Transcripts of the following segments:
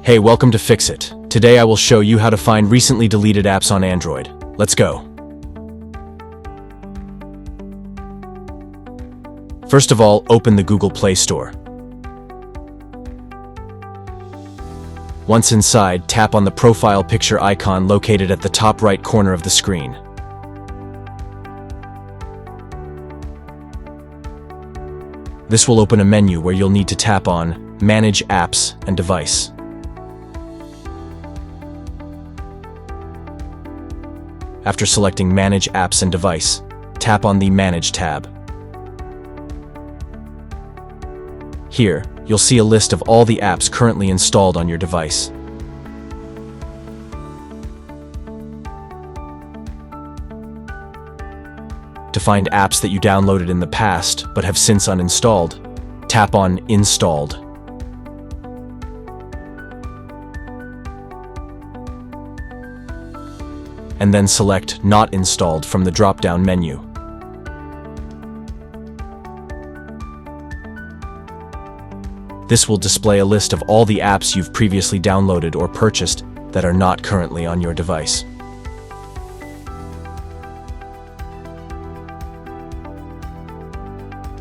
Hey, welcome to Fix-It. Today I will show you how to find recently deleted apps on Android. Let's go. First of all, open the Google Play Store. Once inside, tap on the profile picture icon located at the top right corner of the screen. This will open a menu where you'll need to tap on Manage Apps and Device. After selecting Manage Apps and Device, tap on the Manage tab. Here, you'll see a list of all the apps currently installed on your device. To find apps that you downloaded in the past but have since uninstalled, tap on Installed. And then select Not Installed from the drop-down menu. This will display a list of all the apps you've previously downloaded or purchased that are not currently on your device.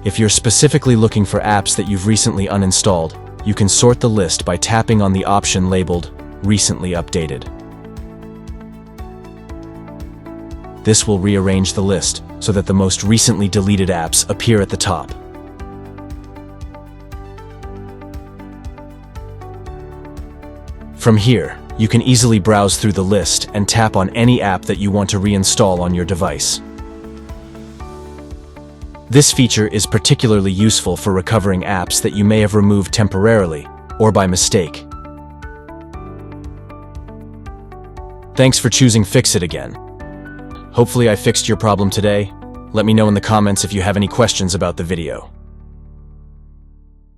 If you're specifically looking for apps that you've recently uninstalled, you can sort the list by tapping on the option labeled Recently Updated. This will rearrange the list so that the most recently deleted apps appear at the top. From here, you can easily browse through the list and tap on any app that you want to reinstall on your device. This feature is particularly useful for recovering apps that you may have removed temporarily or by mistake. Thanks for choosing Fix-It again. Hopefully I fixed your problem today. Let me know in the comments if you have any questions about the video.